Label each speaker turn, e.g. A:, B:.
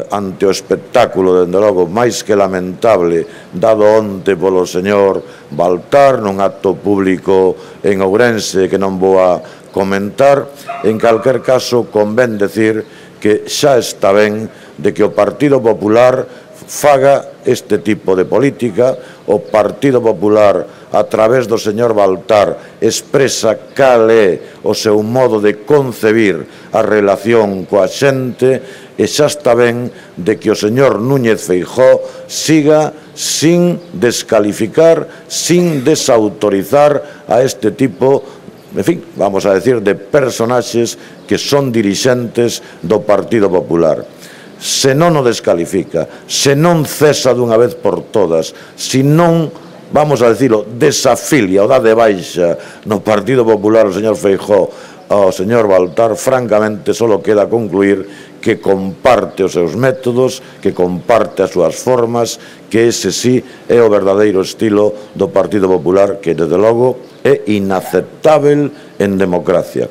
A: ante o espectáculo, dende logo, máis que lamentable dado onte polo señor Baltar nun acto público en Ourense que non vou a comentar. En calquer caso, convén decir que xa está ben de que o Partido Popular faga este tipo de política. O Partido Popular, a través do señor Baltar, expresa cal é o seu modo de concebir a relación coa xente, e xa está ben de que o señor Núñez Feijóo siga sin descalificar, sin desautorizar a este tipo, en fin, vamos a decir, de personaxes que son dirixentes do Partido Popular. Se non o descalifica, se non cesa dunha vez por todas, se non, vamos a decirlo, desafilia ou dá de baixa no Partido Popular o señor Feijóo ao señor Baltar, francamente, só queda concluir que comparte os seus métodos, que comparte as súas formas, que ese sí é o verdadeiro estilo do Partido Popular, que, desde logo, é inaceptável en democracia.